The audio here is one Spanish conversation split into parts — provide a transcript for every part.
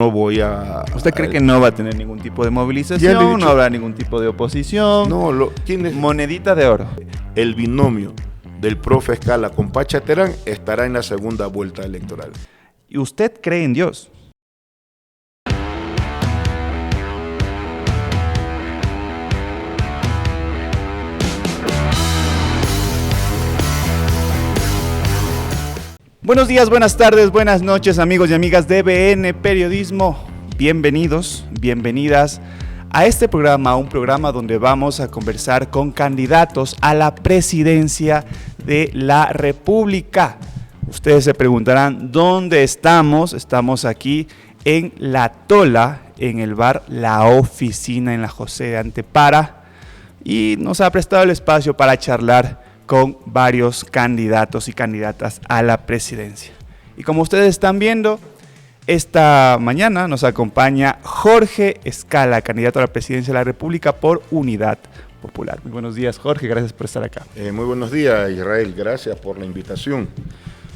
No voy a... ¿Usted cree que no va a tener ningún tipo de movilización? ¿No habrá ningún tipo de oposición? No, ¿quién es? Monedita de oro. El binomio del profe Escala con Pacha Terán estará en la segunda vuelta electoral. ¿Y usted cree en Dios? Buenos días, buenas tardes, buenas noches, amigos y amigas de BN Periodismo. Bienvenidos, bienvenidas a este programa, un programa donde vamos a conversar con candidatos a la presidencia de la República. Ustedes se preguntarán, ¿dónde estamos? Estamos aquí en La Tola, en el bar La Oficina, en la José de Antepara, y nos ha prestado el espacio para charlar con varios candidatos y candidatas a la presidencia. Y como ustedes están viendo, esta mañana nos acompaña Jorge Escala, candidato a la presidencia de la República por Unidad Popular. Muy buenos días, Jorge, gracias por estar acá. Muy buenos días, Israel, gracias por la invitación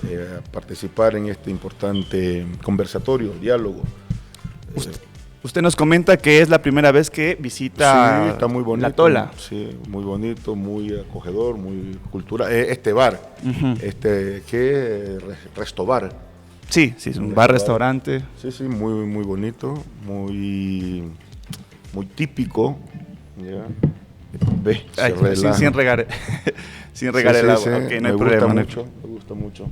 a participar en este importante conversatorio, diálogo. Usted nos comenta que es la primera vez que visita, sí, está muy bonito, La Tola. Sí, muy bonito, muy acogedor, muy cultural. Este bar, Restobar. Sí, es un bar-restaurante. Sí, muy bonito, muy típico. ¿Ya? Ve, sin regar, el agua. Sí, okay, no hay problema. Me gusta mucho.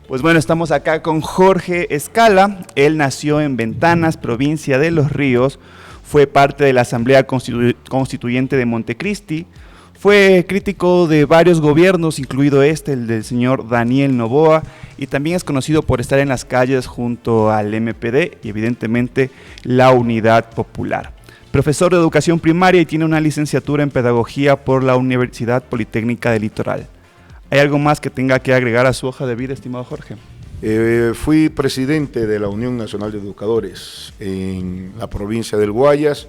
Pues bueno, estamos acá con Jorge Escala. Él nació en Ventanas, provincia de Los Ríos. Fue parte de la Asamblea Constituyente de Montecristi. Fue crítico de varios gobiernos, incluido el del señor Daniel Noboa. Y también es conocido por estar en las calles junto al MPD y evidentemente la Unidad Popular. Profesor de Educación Primaria y tiene una licenciatura en Pedagogía por la Universidad Politécnica del Litoral. ¿Hay algo más que tenga que agregar a su hoja de vida, estimado Jorge? Fui presidente de la Unión Nacional de Educadores en la provincia del Guayas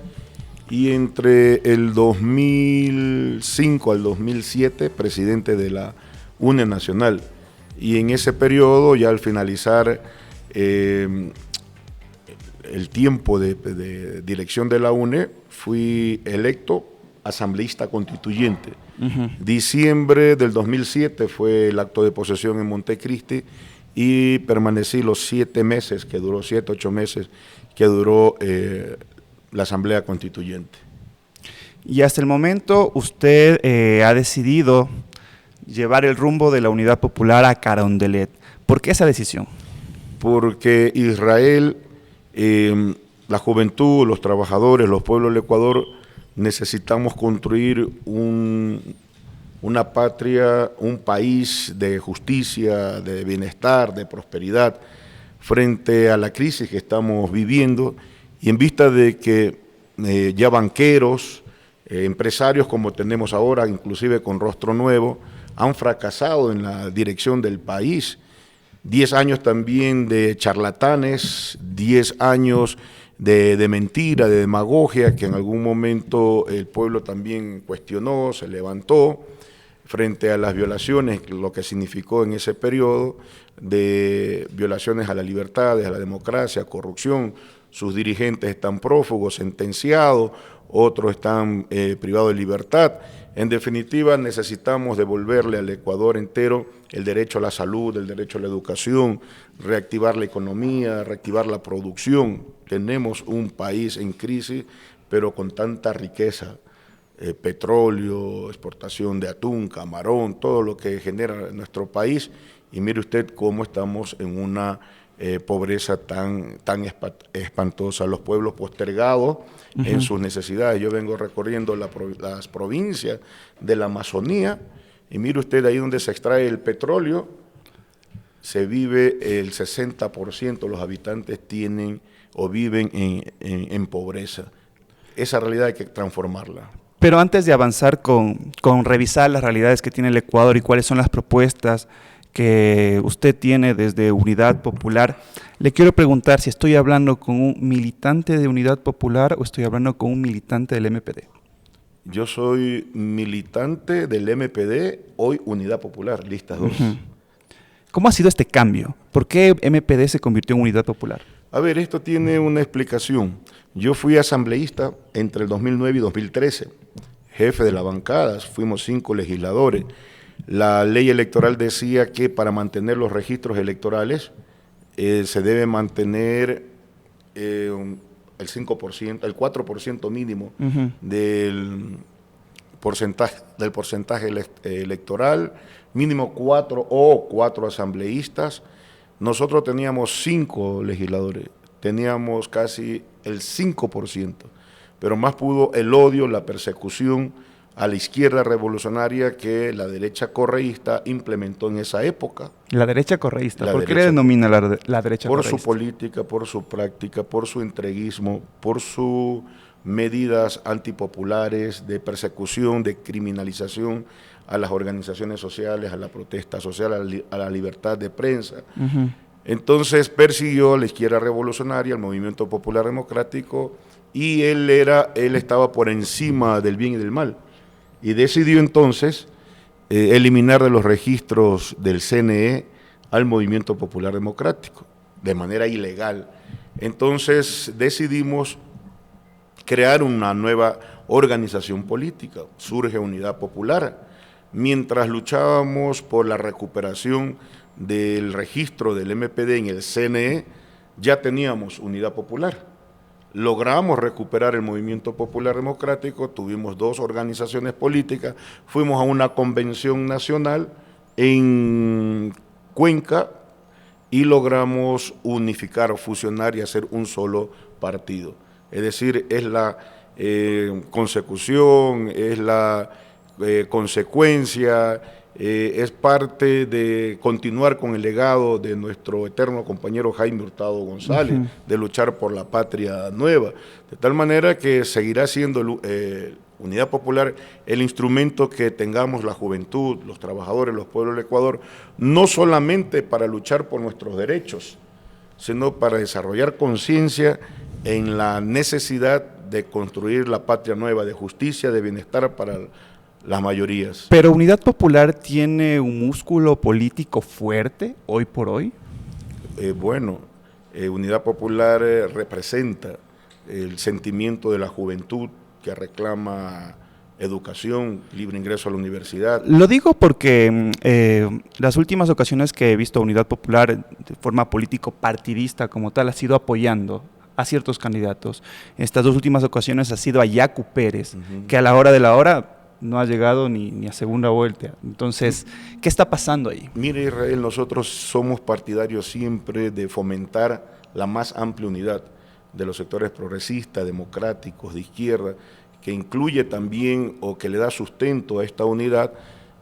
y entre el 2005 al 2007 presidente de la UNE Nacional. Y en ese periodo, ya al finalizar el tiempo de dirección de la UNE, fui electo asambleísta constituyente. Diciembre del 2007 fue el acto de posesión en Montecristi y permanecí los 7 meses, 8 meses que duró la asamblea constituyente. Y hasta el momento usted ha decidido llevar el rumbo de la Unidad Popular a Carondelet. ¿Por qué esa decisión? Porque Israel, la juventud, los trabajadores, los pueblos del Ecuador, necesitamos construir una patria, un país de justicia, de bienestar, de prosperidad, frente a la crisis que estamos viviendo y en vista de que ya banqueros, empresarios como tenemos ahora, inclusive con rostro nuevo, han fracasado en la dirección del país. 10 años también de charlatanes, 10 años de mentira, de demagogia, que en algún momento el pueblo también cuestionó, se levantó frente a las violaciones, lo que significó en ese periodo de violaciones a las libertades, a la democracia, corrupción. Sus dirigentes están prófugos, sentenciados, otros están privados de libertad. En definitiva, necesitamos devolverle al Ecuador entero el derecho a la salud, el derecho a la educación, reactivar la economía, reactivar la producción. Tenemos un país en crisis, pero con tanta riqueza, petróleo, exportación de atún, camarón, todo lo que genera nuestro país. Y mire usted cómo estamos en una pobreza tan espantosa, los pueblos postergados en sus necesidades. Yo vengo recorriendo las provincias de la Amazonía y mire usted ahí donde se extrae el petróleo, se vive el 60% de los habitantes tienen o viven en pobreza. Esa realidad hay que transformarla. Pero antes de avanzar con revisar las realidades que tiene el Ecuador y cuáles son las propuestas que usted tiene desde Unidad Popular, le quiero preguntar si estoy hablando con un militante de Unidad Popular o estoy hablando con un militante del MPD. Yo soy militante del MPD, hoy Unidad Popular, listas 2. ¿Cómo ha sido este cambio? ¿Por qué MPD se convirtió en Unidad Popular? A ver, esto tiene una explicación. Yo fui asambleísta entre el 2009 y 2013, jefe de la bancada, fuimos 5 legisladores. La ley electoral decía que para mantener los registros electorales se debe mantener el 5%, el 4% mínimo del porcentaje electoral, mínimo 4 asambleístas. Nosotros teníamos 5 legisladores, teníamos casi el 5%, pero más pudo el odio, la persecución a la izquierda revolucionaria que la derecha correísta implementó en esa época. La derecha correísta, ¿por qué le denomina la derecha correísta? Por su política, por su práctica, por su entreguismo, por sus medidas antipopulares de persecución, de criminalización a las organizaciones sociales, a la protesta social, a la libertad de prensa. Entonces persiguió a la izquierda revolucionaria, al movimiento popular democrático, y él estaba por encima del bien y del mal. Y decidió entonces eliminar de los registros del CNE al movimiento popular democrático, de manera ilegal. Entonces decidimos crear una nueva organización política, surge Unidad Popular. Mientras luchábamos por la recuperación del registro del MPD en el CNE, ya teníamos Unidad Popular. Logramos recuperar el movimiento popular democrático, tuvimos 2 organizaciones políticas, fuimos a una convención nacional en Cuenca y logramos unificar o fusionar y hacer un solo partido. Es decir, es la consecución, es la consecuencia, es parte de continuar con el legado de nuestro eterno compañero Jaime Hurtado González, de luchar por la patria nueva, de tal manera que seguirá siendo Unidad Popular el instrumento que tengamos la juventud, los trabajadores, los pueblos del Ecuador, no solamente para luchar por nuestros derechos, sino para desarrollar conciencia en la necesidad de construir la patria nueva, de justicia, de bienestar para las mayorías. ¿Pero Unidad Popular tiene un músculo político fuerte hoy por hoy? Unidad Popular representa el sentimiento de la juventud que reclama educación, libre ingreso a la universidad. Lo digo porque las últimas ocasiones que he visto a Unidad Popular de forma político partidista como tal ha sido apoyando a ciertos candidatos. Estas 2 últimas ocasiones ha sido a Yacu Pérez, que a la hora de la hora no ha llegado ni a segunda vuelta. Entonces, ¿qué está pasando ahí? Mire, Israel, nosotros somos partidarios siempre de fomentar la más amplia unidad de los sectores progresistas, democráticos, de izquierda, que incluye también o que le da sustento a esta unidad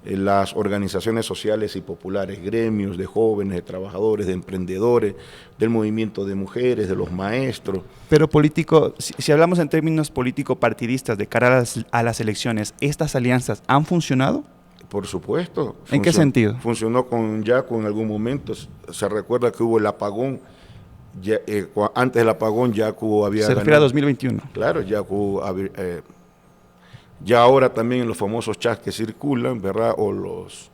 las organizaciones sociales y populares, gremios de jóvenes, de trabajadores, de emprendedores, del movimiento de mujeres, de los maestros. Pero político, si hablamos en términos político-partidistas de cara a las elecciones, ¿estas alianzas han funcionado? Por supuesto. ¿En qué sentido? Funcionó con Yacu en algún momento. Se recuerda que hubo el apagón. Antes del apagón, Yacu había ganado. Se refiere a 2021. Claro, Yacu ya ahora también en los famosos chats que circulan, ¿verdad? O los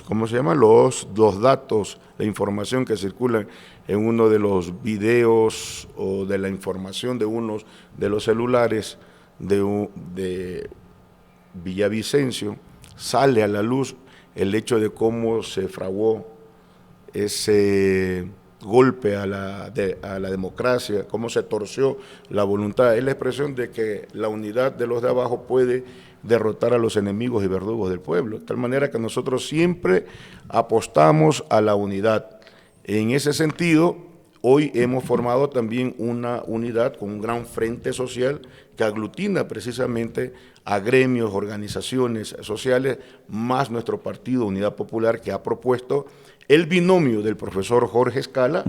¿cómo se llama? Los datos, la información que circulan en uno de los videos o de la información de unos de los celulares de Villavicencio, sale a la luz el hecho de cómo se fraguó ese golpe a la democracia, cómo se torció la voluntad. Es la expresión de que la unidad de los de abajo puede derrotar a los enemigos y verdugos del pueblo, de tal manera que nosotros siempre apostamos a la unidad. En ese sentido, hoy hemos formado también una unidad con un gran frente social que aglutina precisamente a gremios, organizaciones sociales, más nuestro partido Unidad Popular, que ha propuesto el binomio del profesor Jorge Escala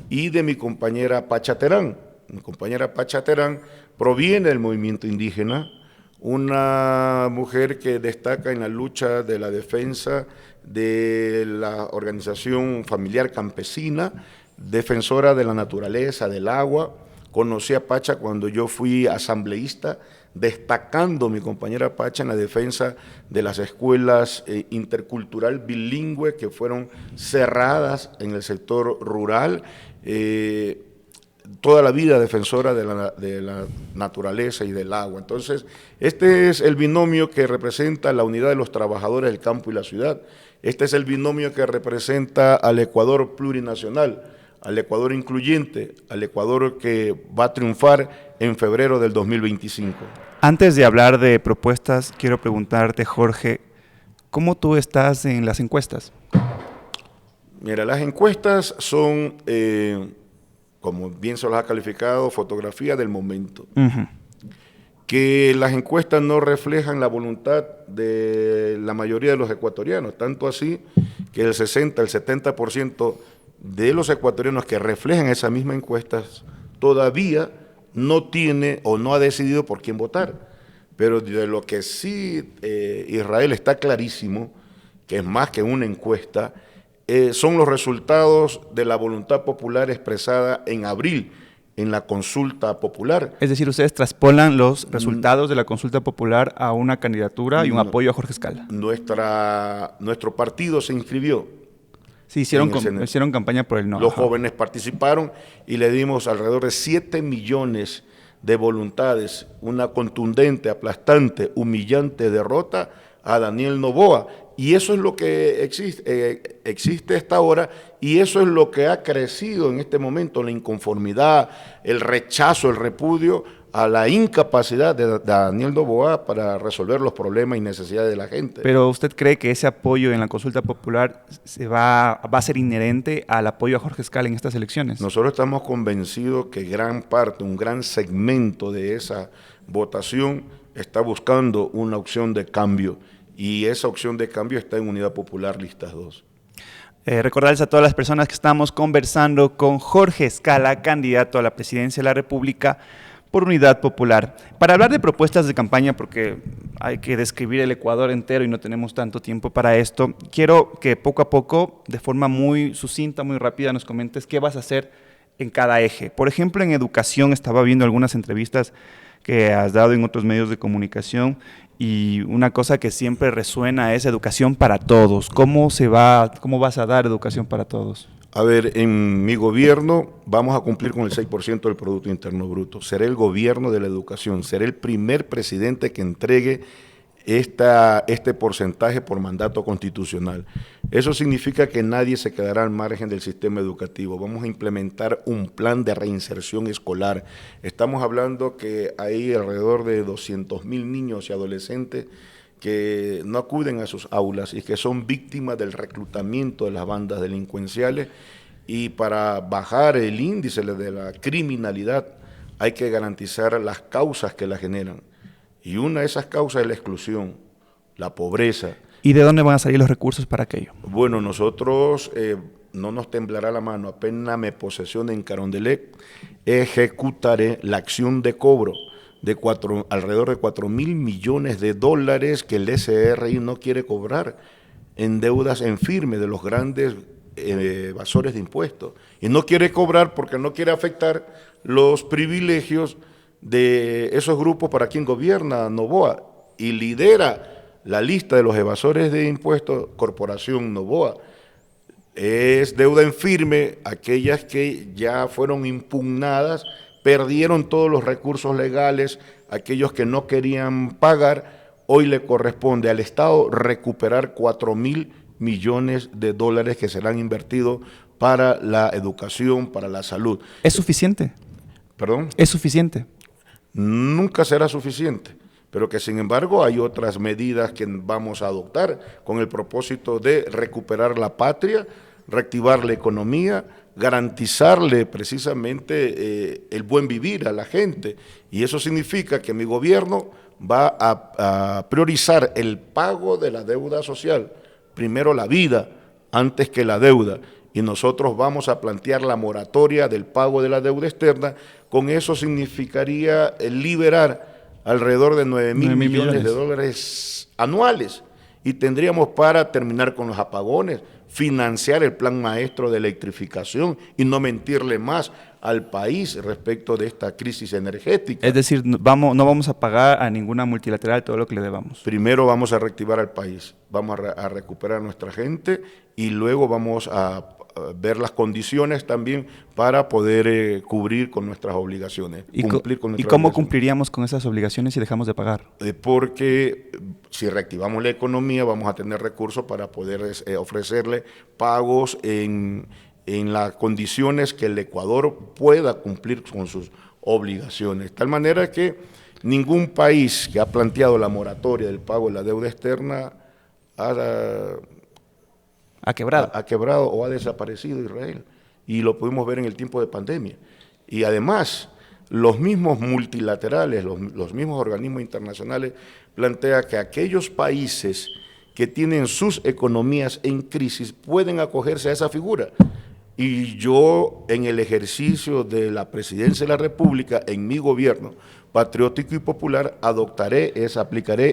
y de mi compañera Pacha Terán. Mi compañera Pacha Terán proviene del movimiento indígena, una mujer que destaca en la lucha de la defensa de la organización familiar campesina, defensora de la naturaleza, del agua, Conocí a Pacha cuando yo fui asambleísta, destacando mi compañera Pacha en la defensa de las escuelas intercultural bilingüe que fueron cerradas en el sector rural. Toda la vida defensora de la naturaleza y del agua. Entonces, este es el binomio que representa la unidad de los trabajadores del campo y la ciudad. Este es el binomio que representa al Ecuador plurinacional, al Ecuador incluyente, al Ecuador que va a triunfar en febrero del 2025. Antes de hablar de propuestas, quiero preguntarte, Jorge, ¿cómo tú estás en las encuestas? Mira, las encuestas son, como bien se las ha calificado, fotografía del momento. Que las encuestas no reflejan la voluntad de la mayoría de los ecuatorianos, tanto así que el 60, el 70% de los ecuatorianos que reflejan esas mismas encuestas todavía no tiene o no ha decidido por quién votar. Pero de lo que sí Israel está clarísimo, que es más que una encuesta, son los resultados de la voluntad popular expresada en abril en la consulta popular. Es decir, ustedes traspolan los resultados de la consulta popular a una candidatura y un apoyo a Jorge Escala. Nuestro partido se inscribió. Sí, hicieron campaña por el no. Los jóvenes participaron y le dimos alrededor de 7 millones de voluntades, una contundente, aplastante, humillante derrota a Daniel Noboa. Y eso es lo que existe hasta ahora, y eso es lo que ha crecido en este momento, la inconformidad, el rechazo, el repudio a la incapacidad de Daniel Noboa para resolver los problemas y necesidades de la gente. Pero ¿usted cree que ese apoyo en la consulta popular va a ser inherente al apoyo a Jorge Escala en estas elecciones? Nosotros estamos convencidos que gran parte, un gran segmento de esa votación está buscando una opción de cambio, y esa opción de cambio está en Unidad Popular Listas 2. Recordarles a todas las personas que estamos conversando con Jorge Escala, candidato a la presidencia de la República por Unidad Popular. Para hablar de propuestas de campaña, porque hay que describir el Ecuador entero y no tenemos tanto tiempo para esto, quiero que poco a poco, de forma muy sucinta, muy rápida, nos comentes qué vas a hacer en cada eje. Por ejemplo, en educación, estaba viendo algunas entrevistas que has dado en otros medios de comunicación, y una cosa que siempre resuena es educación para todos. ¿Cómo vas a dar educación para todos? A ver, en mi gobierno vamos a cumplir con el 6% del Producto Interno Bruto. Seré el gobierno de la educación, seré el primer presidente que entregue este porcentaje por mandato constitucional. Eso significa que nadie se quedará al margen del sistema educativo. Vamos a implementar un plan de reinserción escolar. Estamos hablando que hay alrededor de 200,000 niños y adolescentes que no acuden a sus aulas y que son víctimas del reclutamiento de las bandas delincuenciales, y para bajar el índice de la criminalidad hay que garantizar las causas que la generan. Y una de esas causas es la exclusión, la pobreza. ¿Y de dónde van a salir los recursos para aquello? Bueno, nosotros, no nos temblará la mano, apenas me posesione en Carondelet, ejecutaré la acción de cobro de alrededor de 4,000 millones de dólares que el SRI no quiere cobrar en deudas en firme de los grandes evasores de impuestos. Y no quiere cobrar porque no quiere afectar los privilegios de esos grupos para quien gobierna Noboa, y lidera la lista de los evasores de impuestos Corporación Noboa. Es deuda en firme, aquellas que ya fueron impugnadas, perdieron todos los recursos legales, aquellos que no querían pagar. Hoy le corresponde al Estado recuperar 4,000 millones de dólares que serán invertidos para la educación, para la salud. ¿Es suficiente? ¿Perdón? ¿Es suficiente? Nunca será suficiente, pero que sin embargo hay otras medidas que vamos a adoptar con el propósito de recuperar la patria, reactivar la economía, garantizarle precisamente el buen vivir a la gente. Y eso significa que mi gobierno va a priorizar el pago de la deuda social, primero la vida antes que la deuda. Y nosotros vamos a plantear la moratoria del pago de la deuda externa. Con eso significaría liberar alrededor de 9,000 millones de dólares anuales, y tendríamos para terminar con los apagones. financiar el plan maestro de electrificación y no mentirle más al país respecto de esta crisis energética. Es decir, no vamos a pagar a ninguna multilateral todo lo que le debamos. Primero vamos a reactivar al país, vamos a recuperar a nuestra gente y luego vamos a ver las condiciones también para poder cumplir con nuestras obligaciones. ¿Y cómo cumpliríamos con esas obligaciones si dejamos de pagar? Porque si reactivamos la economía vamos a tener recursos para poder ofrecerle pagos en las condiciones que el Ecuador pueda cumplir con sus obligaciones. De tal manera que ningún país que ha planteado la moratoria del pago de la deuda externa ha quebrado. Ha quebrado o ha desaparecido Israel. Y lo pudimos ver en el tiempo de pandemia. Y además, los mismos multilaterales, los mismos organismos internacionales plantean que aquellos países que tienen sus economías en crisis pueden acogerse a esa figura. Y yo, en el ejercicio de la presidencia de la República, en mi gobierno patriótico y popular, aplicaré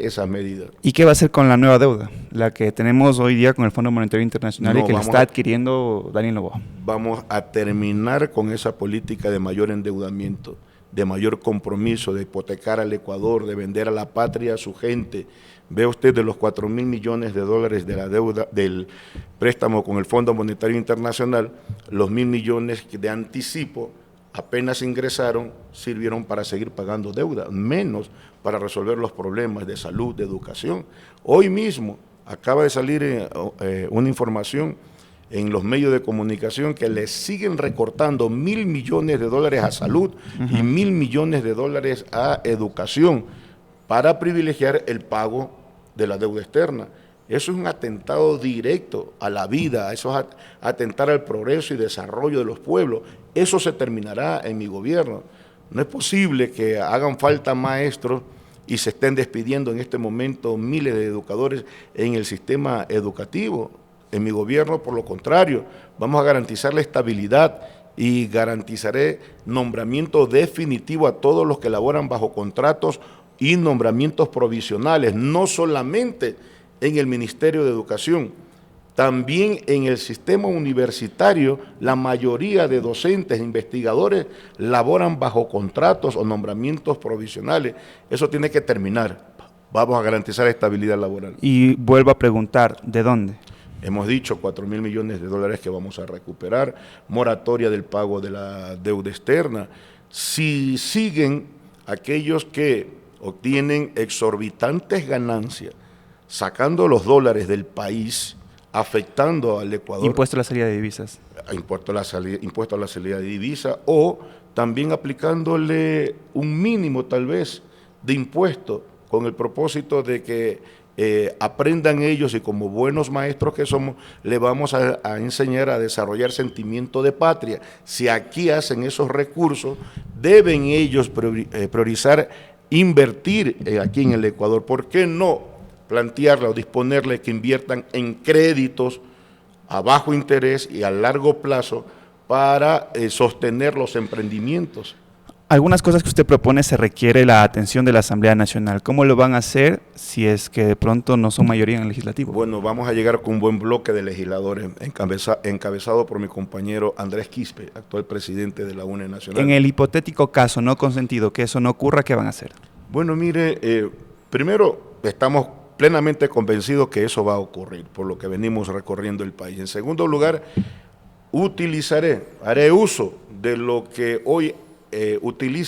esas medidas. ¿Y qué va a hacer con la nueva deuda? La que tenemos hoy día con el Fondo Monetario Internacional y que la está adquiriendo Daniel Noboa. Vamos a terminar con esa política de mayor endeudamiento, de mayor compromiso, de hipotecar al Ecuador, de vender a la patria a su gente. Ve usted de los 4.000 millones de dólares de la deuda del préstamo con el Fondo Monetario Internacional, los 1.000 millones de anticipo apenas ingresaron, sirvieron para seguir pagando deuda, menos para resolver los problemas de salud, de educación. Hoy mismo acaba de salir una información en los medios de comunicación que le siguen recortando 1.000 millones de dólares a salud y 1.000 millones de dólares a educación para privilegiar el pago de la deuda externa. Eso es un atentado directo a la vida, eso es atentar al progreso y desarrollo de los pueblos. Eso se terminará en mi gobierno. No es posible que hagan falta maestros y se estén despidiendo en este momento miles de educadores en el sistema educativo. En mi gobierno, por lo contrario, vamos a garantizar la estabilidad y garantizaré nombramiento definitivo a todos los que laboran bajo contratos y nombramientos provisionales, no solamente en el Ministerio de Educación, también en el sistema universitario. La mayoría de docentes e investigadores laboran bajo contratos o nombramientos provisionales. Eso tiene que terminar. Vamos a garantizar estabilidad laboral. Y vuelvo a preguntar, ¿de dónde? Hemos dicho 4.000 millones de dólares que vamos a recuperar, moratoria del pago de la deuda externa. Si siguen aquellos que obtienen exorbitantes ganancias, sacando los dólares del país, afectando al Ecuador. Impuesto a la salida de divisas. Impuesto a la salida de divisas, o también aplicándole un mínimo tal vez de impuesto con el propósito de que aprendan ellos, y como buenos maestros que somos, le vamos a enseñar a desarrollar sentimiento de patria. Si aquí hacen esos recursos, deben ellos priorizar invertir aquí en el Ecuador. ¿Por qué no plantearle o disponerle que inviertan en créditos a bajo interés y a largo plazo para sostener los emprendimientos? Algunas cosas que usted propone se requiere la atención de la Asamblea Nacional. ¿Cómo lo van a hacer si es que de pronto no son mayoría en el legislativo? Bueno, vamos a llegar con un buen bloque de legisladores encabezado por mi compañero Andrés Quispe, actual presidente de la UNE Nacional. En el hipotético caso no consentido que eso no ocurra, ¿qué van a hacer? Bueno, mire, primero estamos plenamente convencidos que eso va a ocurrir, por lo que venimos recorriendo el país. En segundo lugar, haré uso de lo que hoy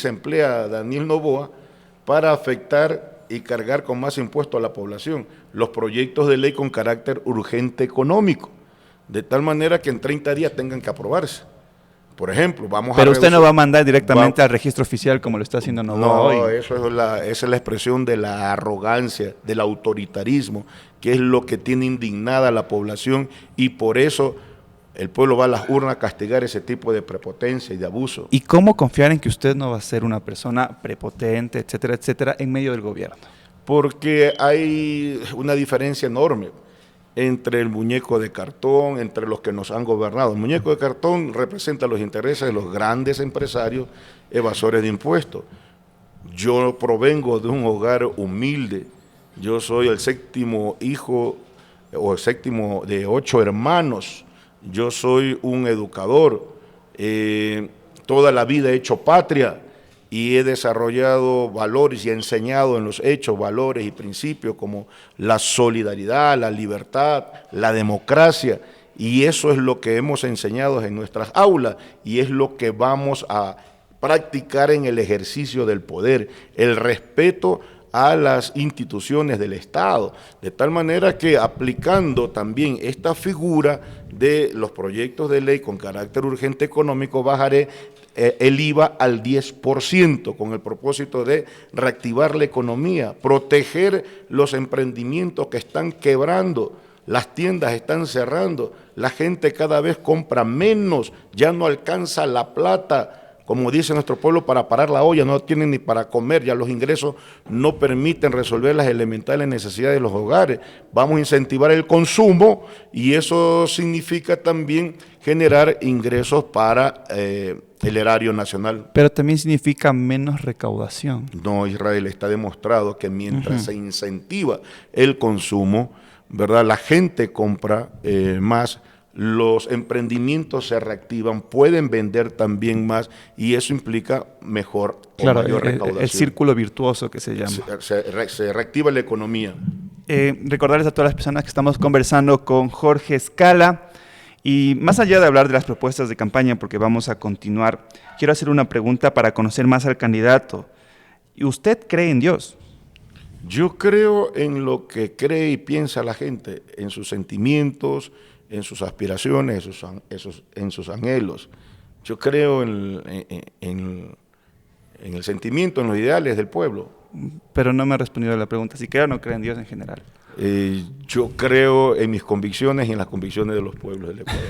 emplea Daniel Noboa para afectar y cargar con más impuestos a la población los proyectos de ley con carácter urgente económico, de tal manera que en 30 días tengan que aprobarse. Por ejemplo, Pero usted no va a mandar directamente al registro oficial como lo está haciendo Noboa hoy. No, esa es la expresión de la arrogancia, del autoritarismo, que es lo que tiene indignada a la población, y por eso el pueblo va a las urnas a castigar ese tipo de prepotencia y de abuso. ¿Y cómo confiar en que usted no va a ser una persona prepotente, etcétera, en medio del gobierno? Porque hay una diferencia enorme entre el muñeco de cartón, entre los que nos han gobernado. El muñeco de cartón representa los intereses de los grandes empresarios evasores de impuestos. Yo provengo de un hogar humilde, yo soy el 7º hijo o séptimo de 8 hermanos. Yo soy un educador, toda la vida he hecho patria y he desarrollado valores y he enseñado en los hechos valores y principios como la solidaridad, la libertad, la democracia, y eso es lo que hemos enseñado en nuestras aulas y es lo que vamos a practicar en el ejercicio del poder, el respeto a las instituciones del Estado, de tal manera que aplicando también esta figura de los proyectos de ley con carácter urgente económico, bajaré el IVA al 10% con el propósito de reactivar la economía, proteger los emprendimientos que están quebrando, las tiendas están cerrando, la gente cada vez compra menos, ya no alcanza la plata, como dice nuestro pueblo, para parar la olla, no tienen ni para comer, ya los ingresos no permiten resolver las elementales necesidades de los hogares. Vamos a incentivar el consumo y eso significa también generar ingresos para el erario nacional. Pero también significa menos recaudación. No, Israel, está demostrado que mientras se incentiva el consumo, ¿verdad? La gente compra más, los emprendimientos se reactivan, pueden vender también más y eso implica mejor o mayor recaudación. El círculo virtuoso que se llama. Se reactiva la economía. Recordarles a todas las personas que estamos conversando con Jorge Escala y más allá de hablar de las propuestas de campaña, porque vamos a continuar, quiero hacer una pregunta para conocer más al candidato. ¿Y usted cree en Dios? Yo creo en lo que cree y piensa la gente, en sus sentimientos, en sus aspiraciones, en sus anhelos. Yo creo en el sentimiento, en los ideales del pueblo. Pero no me ha respondido a la pregunta, si cree o no cree en Dios en general. Yo creo en mis convicciones y en las convicciones de los pueblos del Ecuador.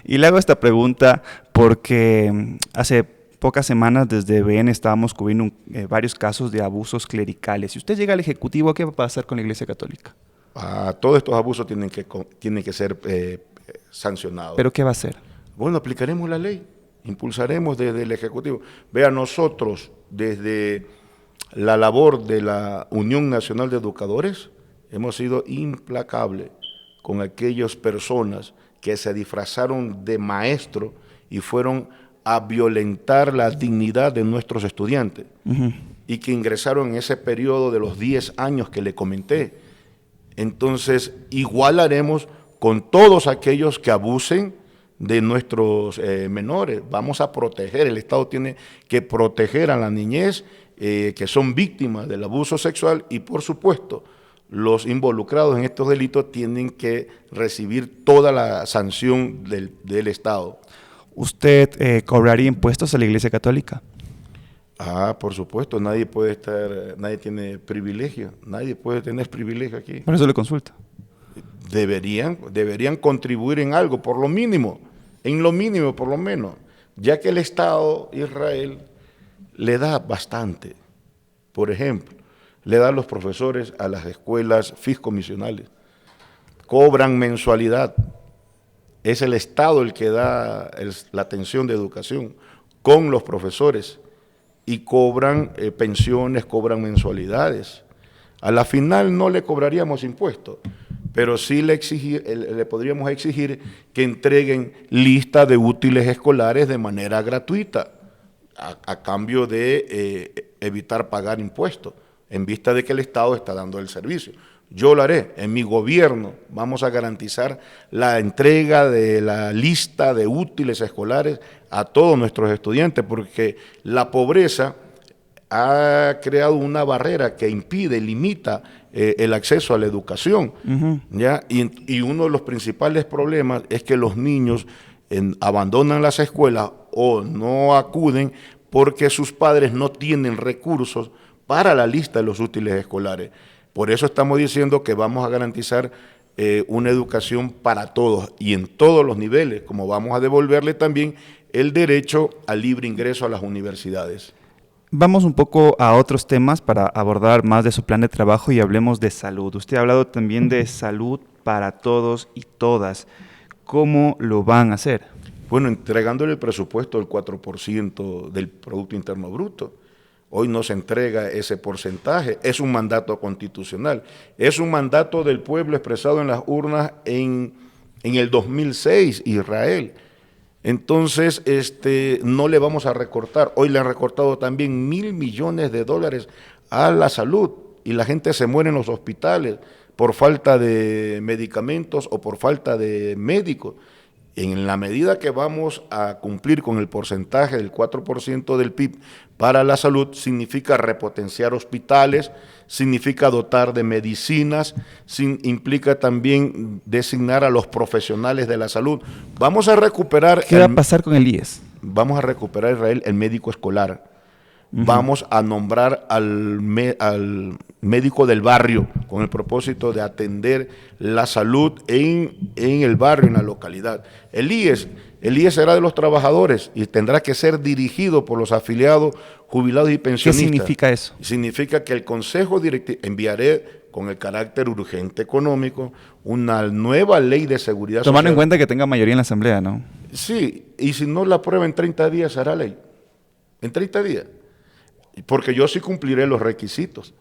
Y le hago esta pregunta porque hace pocas semanas desde BN estábamos cubriendo varios casos de abusos clericales. Si usted llega al Ejecutivo, ¿qué va a pasar con la Iglesia Católica? Todos estos abusos tienen que ser sancionados. ¿Pero qué va a hacer? Bueno, aplicaremos la ley, impulsaremos desde el Ejecutivo. Vea, nosotros desde la labor de la Unión Nacional de Educadores hemos sido implacables con aquellas personas que se disfrazaron de maestro y fueron a violentar la dignidad de nuestros estudiantes y que ingresaron en ese periodo de los 10 años que le comenté. Entonces, igual haremos con todos aquellos que abusen de nuestros menores. Vamos a proteger, el Estado tiene que proteger a la niñez que son víctimas del abuso sexual y, por supuesto, los involucrados en estos delitos tienen que recibir toda la sanción del Estado. ¿Usted cobraría impuestos a la Iglesia Católica? Por supuesto, nadie tiene privilegio, nadie puede tener privilegio aquí. Por eso le consulta. Deberían contribuir en algo, por lo mínimo, en lo mínimo por lo menos, ya que el Estado Israel le da bastante. Por ejemplo, le da a los profesores a las escuelas fiscomisionales, cobran mensualidad, es el Estado el que da la atención de educación con los profesores y cobran pensiones, cobran mensualidades. A la final no le cobraríamos impuestos, pero sí le podríamos exigir que entreguen lista de útiles escolares de manera gratuita, a cambio de evitar pagar impuestos, en vista de que el Estado está dando el servicio. Yo lo haré, en mi gobierno vamos a garantizar la entrega de la lista de útiles escolares a todos nuestros estudiantes, porque la pobreza ha creado una barrera que impide, limita el acceso a la educación. ¿Ya? Y uno de los principales problemas es que los niños abandonan las escuelas o no acuden porque sus padres no tienen recursos para la lista de los útiles escolares. Por eso estamos diciendo que vamos a garantizar una educación para todos y en todos los niveles, como vamos a devolverle también el derecho al libre ingreso a las universidades. Vamos un poco a otros temas para abordar más de su plan de trabajo y hablemos de salud. Usted ha hablado también de salud para todos y todas. ¿Cómo lo van a hacer? Bueno, entregándole el presupuesto del 4% del Producto Interno Bruto. hoy no se entrega ese porcentaje. Es un mandato constitucional, es un mandato del pueblo expresado en las urnas en el 2006, Israel. Entonces, no le vamos a recortar. Hoy le han recortado también $1.000 millones a la salud y la gente se muere en los hospitales por falta de medicamentos o por falta de médicos. En la medida que vamos a cumplir con el porcentaje del 4% del PIB para la salud, significa repotenciar hospitales, significa dotar de medicinas, implica también designar a los profesionales de la salud. Vamos a recuperar... ¿Qué va a pasar con el IES? Vamos a recuperar, Israel, el médico escolar. Vamos a nombrar al médico del barrio con el propósito de atender la salud en el barrio, en la localidad. El IES será de los trabajadores y tendrá que ser dirigido por los afiliados, jubilados y pensionistas. ¿Qué significa eso? Significa que el Consejo Directivo, enviaré con el carácter urgente económico una nueva ley de seguridad social. Tomando en cuenta que tenga mayoría en la Asamblea, ¿no? Sí, y si no la aprueba en 30 días, hará ley. En 30 días. Porque yo sí cumpliré los requisitos.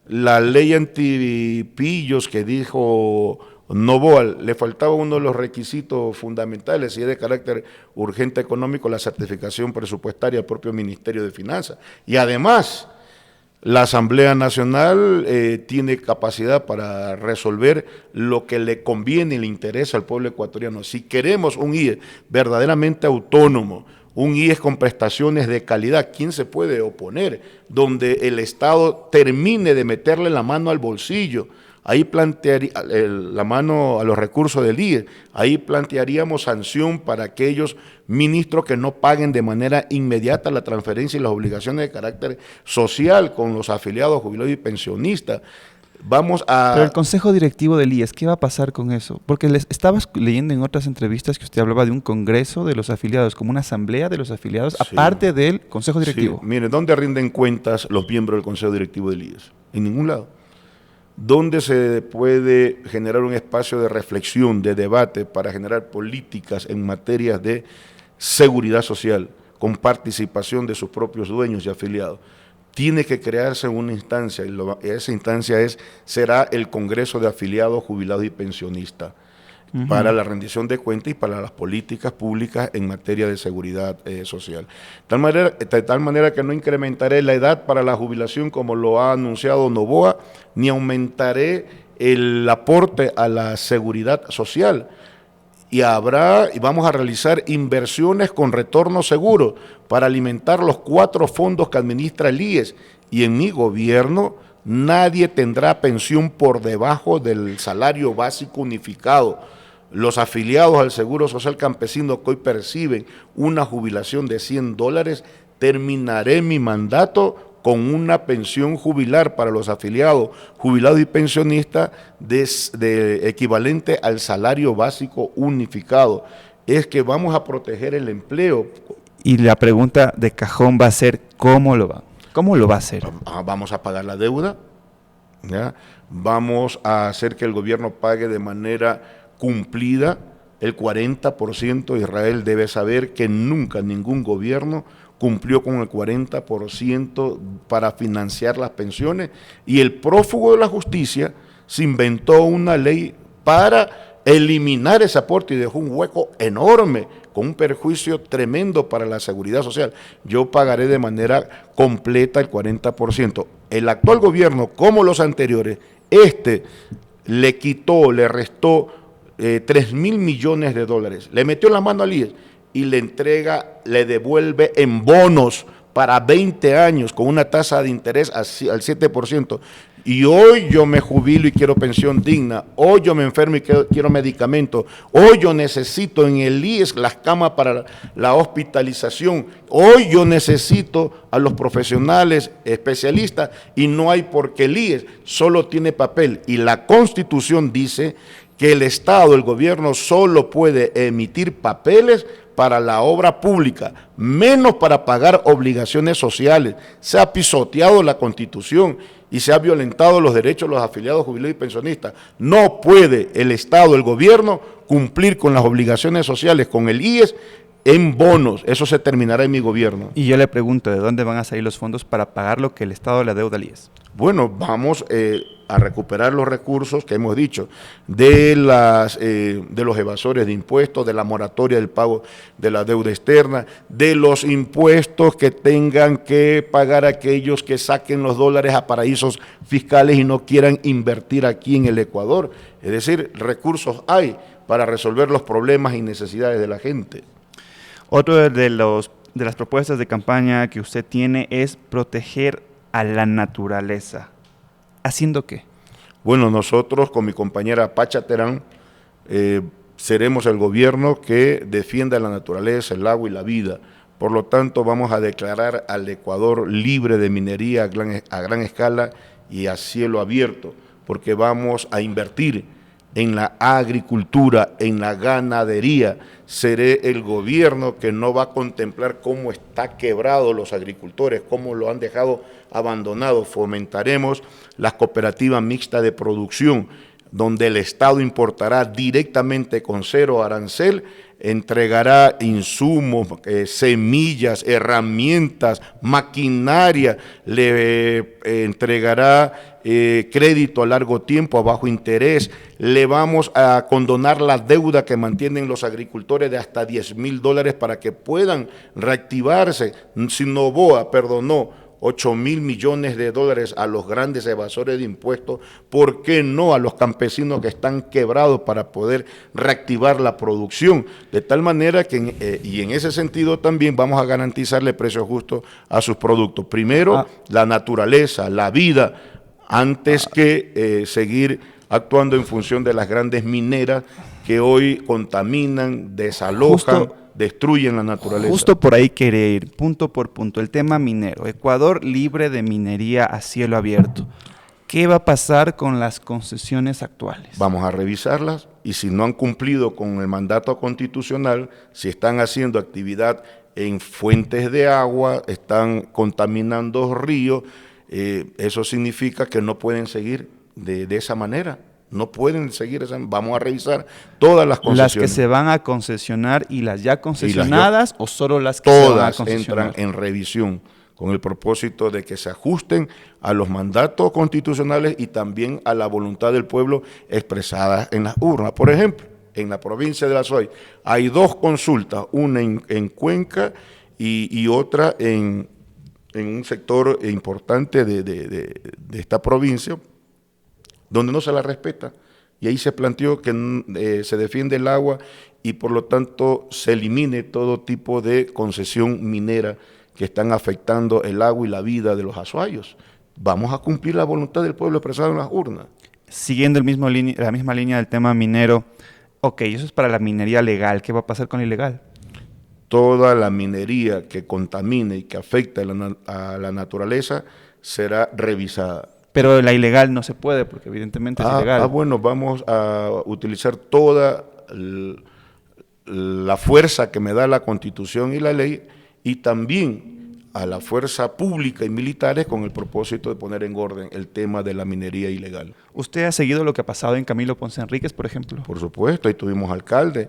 La ley antipillos que dijo Novoa, le faltaba uno de los requisitos fundamentales, y es de carácter urgente económico, la certificación presupuestaria del propio Ministerio de Finanzas. Y además, la Asamblea Nacional tiene capacidad para resolver lo que le conviene y le interesa al pueblo ecuatoriano. Si queremos un IES verdaderamente autónomo, un IES con prestaciones de calidad, ¿quién se puede oponer? Donde el Estado termine de meterle la mano al bolsillo, ahí plantearía la mano a los recursos del IES, ahí plantearíamos sanción para aquellos ministros que no paguen de manera inmediata la transferencia y las obligaciones de carácter social con los afiliados, jubilados y pensionistas. Pero el Consejo Directivo del IES, ¿qué va a pasar con eso? Porque les estaba leyendo en otras entrevistas que usted hablaba de un congreso de los afiliados, como una asamblea de los afiliados, sí, aparte del Consejo Directivo. Sí. Mire, ¿dónde rinden cuentas los miembros del Consejo Directivo del IES? En ningún lado. ¿Dónde se puede generar un espacio de reflexión, de debate, para generar políticas en materia de seguridad social, con participación de sus propios dueños y afiliados? Tiene que crearse una instancia, y esa instancia será el Congreso de Afiliados, Jubilados y Pensionistas, para la rendición de cuentas y para las políticas públicas en materia de seguridad social. De tal manera que no incrementaré la edad para la jubilación como lo ha anunciado Novoa, ni aumentaré el aporte a la seguridad social. Y vamos a realizar inversiones con retorno seguro para alimentar los 4 fondos que administra el IES. Y en mi gobierno nadie tendrá pensión por debajo del salario básico unificado. Los afiliados al Seguro Social Campesino que hoy perciben una jubilación de $100, terminaré mi mandato con una pensión jubilar para los afiliados, jubilados y pensionistas de equivalente al salario básico unificado. Es que vamos a proteger el empleo. Y la pregunta de cajón va a ser, ¿cómo lo va a hacer? Vamos a pagar la deuda, ¿ya? Vamos a hacer que el gobierno pague de manera cumplida el 40%. Israel debe saber que nunca ningún gobierno cumplió con el 40% para financiar las pensiones, y el prófugo de la justicia se inventó una ley para eliminar ese aporte y dejó un hueco enorme con un perjuicio tremendo para la seguridad social. Yo pagaré de manera completa el 40%. El actual gobierno, como los anteriores, le restó $3.000 millones, le metió la mano al IES y le devuelve en bonos para 20 años con una tasa de interés al 7%. Y hoy yo me jubilo y quiero pensión digna, hoy yo me enfermo y quiero medicamentos, hoy yo necesito en el IES las camas para la hospitalización, hoy yo necesito a los profesionales especialistas y no hay, porque el IES solo tiene papel y la Constitución dice que el Estado, el gobierno, solo puede emitir papeles para la obra pública, menos para pagar obligaciones sociales. Se ha pisoteado la Constitución y se ha violentado los derechos de los afiliados, jubilados y pensionistas. No puede el Estado, el gobierno, cumplir con las obligaciones sociales con el IES en bonos. Eso se terminará en mi gobierno. Y yo le pregunto, ¿de dónde van a salir los fondos para pagar lo que el Estado le adeuda al IES? Bueno, vamos a recuperar los recursos que hemos dicho de los evasores de impuestos, de la moratoria del pago de la deuda externa, de los impuestos que tengan que pagar aquellos que saquen los dólares a paraísos fiscales y no quieran invertir aquí en el Ecuador. Es decir, recursos hay para resolver los problemas y necesidades de la gente. Otro de las propuestas de campaña que usted tiene es proteger a la naturaleza. ¿Haciendo qué? Bueno, nosotros con mi compañera Pacha Terán seremos el gobierno que defienda la naturaleza, el agua y la vida. Por lo tanto, vamos a declarar al Ecuador libre de minería a gran escala y a cielo abierto, porque vamos a invertir en la agricultura, en la ganadería. Seré el gobierno que no va a contemplar cómo está quebrado los agricultores, cómo lo han dejado abandonado. Fomentaremos las cooperativas mixtas de producción, donde el Estado importará directamente con cero arancel, entregará insumos, semillas, herramientas, maquinaria, le entregará crédito a largo tiempo, a bajo interés, le vamos a condonar la deuda que mantienen los agricultores de hasta $10,000 para que puedan reactivarse. Si Noboa perdonó $8,000 millones a los grandes evasores de impuestos, ¿por qué no a los campesinos que están quebrados para poder reactivar la producción? De tal manera que, y en ese sentido también vamos a garantizarle precios justos a sus productos. Primero, la naturaleza, la vida, antes que seguir actuando en función de las grandes mineras que hoy contaminan, desalojan, destruyen la naturaleza. Justo por ahí quería ir, punto por punto. El tema minero. Ecuador libre de minería a cielo abierto. ¿Qué va a pasar con las concesiones actuales? Vamos a revisarlas y si no han cumplido con el mandato constitucional, si están haciendo actividad en fuentes de agua, están contaminando ríos, eso significa que no pueden seguir de esa manera. No pueden seguir esa. Vamos a revisar todas las concesiones. ¿Las que se van a concesionar y las ya concesionadas o solo las que se van a concesionar? Todas entran en revisión con el propósito de que se ajusten a los mandatos constitucionales y también a la voluntad del pueblo expresada en las urnas. Por ejemplo, en la provincia de La Suay hay 2 consultas, una en Cuenca y otra en un sector importante de esta provincia, donde no se la respeta, y ahí se planteó que se defiende el agua y por lo tanto se elimine todo tipo de concesión minera que están afectando el agua y la vida de los azuayos. Vamos a cumplir la voluntad del pueblo expresada en las urnas. Siguiendo la misma línea del tema minero, ok, eso es para la minería legal, ¿qué va a pasar con la ilegal? Toda la minería que contamine y que afecte a la naturaleza será revisada. Pero la ilegal no se puede, porque evidentemente es ilegal. Bueno, vamos a utilizar toda la fuerza que me da la Constitución y la ley, y también a la fuerza pública y militares con el propósito de poner en orden el tema de la minería ilegal. ¿Usted ha seguido lo que ha pasado en Camilo Ponce Enríquez, por ejemplo? Por supuesto, ahí tuvimos alcalde,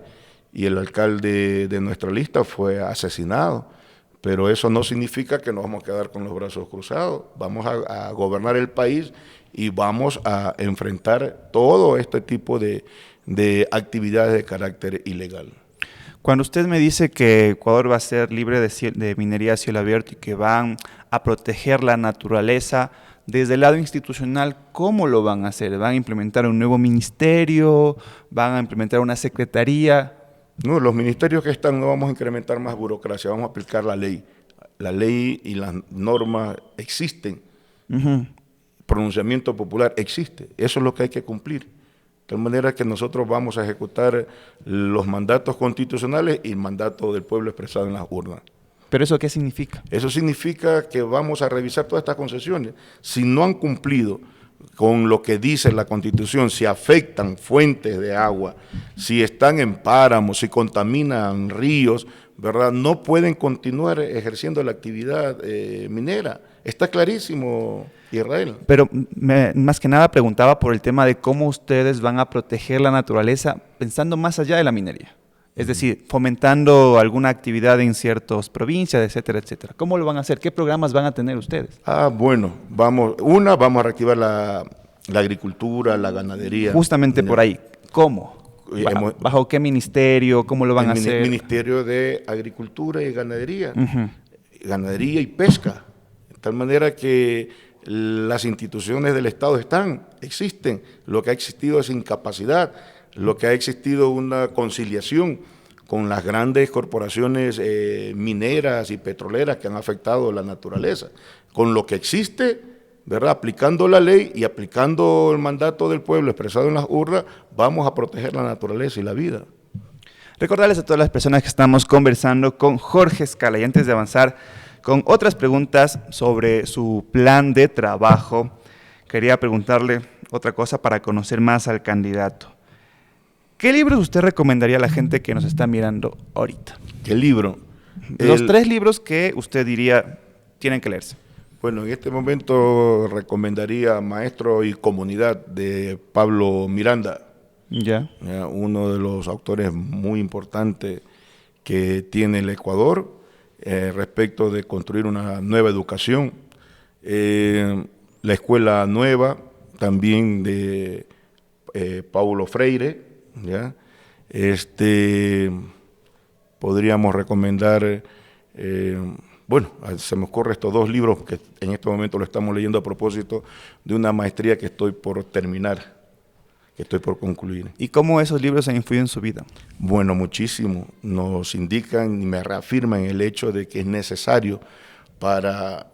y el alcalde de nuestra lista fue asesinado. Pero eso no significa que nos vamos a quedar con los brazos cruzados. Vamos a gobernar el país y vamos a enfrentar todo este tipo de actividades de carácter ilegal. Cuando usted me dice que Ecuador va a ser libre de minería a cielo abierto y que van a proteger la naturaleza, desde el lado institucional, ¿cómo lo van a hacer? ¿Van a implementar un nuevo ministerio? ¿Van a implementar una secretaría? No, los ministerios que están no vamos a incrementar más burocracia, vamos a aplicar la ley. La ley y las normas existen. Pronunciamiento popular existe. Eso es lo que hay que cumplir. De tal manera que nosotros vamos a ejecutar los mandatos constitucionales y el mandato del pueblo expresado en las urnas. ¿Pero eso qué significa? Eso significa que vamos a revisar todas estas concesiones. Si no han cumplido con lo que dice la Constitución, si afectan fuentes de agua, si están en páramos, si contaminan ríos, ¿verdad? No pueden continuar ejerciendo la actividad minera. Está clarísimo, Israel. Pero más que nada preguntaba por el tema de cómo ustedes van a proteger la naturaleza pensando más allá de la minería. Es decir, fomentando alguna actividad en ciertas provincias, etcétera, etcétera. ¿Cómo lo van a hacer? ¿Qué programas van a tener ustedes? Bueno, vamos a reactivar la agricultura, la ganadería. Justamente por ahí. ¿Cómo? ¿Bajo qué ministerio? ¿Cómo lo van a hacer? El Ministerio de Agricultura y Ganadería. Ganadería y pesca. De tal manera que las instituciones del Estado existen. Lo que ha existido es incapacidad, lo que ha existido una conciliación con las grandes corporaciones mineras y petroleras que han afectado la naturaleza. Con lo que existe, ¿verdad? Aplicando la ley y aplicando el mandato del pueblo expresado en las urnas, vamos a proteger la naturaleza y la vida. Recordarles a todas las personas que estamos conversando con Jorge Escala, y antes de avanzar con otras preguntas sobre su plan de trabajo, quería preguntarle otra cosa para conocer más al candidato. ¿Qué libros usted recomendaría a la gente que nos está mirando ahorita? ¿Qué libro? Los 3 libros que usted diría tienen que leerse. Bueno, en este momento recomendaría Maestro y Comunidad de Pablo Miranda. Ya. Uno de los autores muy importantes que tiene el Ecuador respecto de construir una nueva educación. La Escuela Nueva, también de Paulo Freire, ¿ya? Podríamos recomendar, se me ocurren estos 2 libros que en este momento lo estamos leyendo a propósito de una maestría que estoy por terminar, que estoy por concluir. ¿Y cómo esos libros han influido en su vida? Bueno, muchísimo. Nos indican y me reafirman el hecho de que es necesario para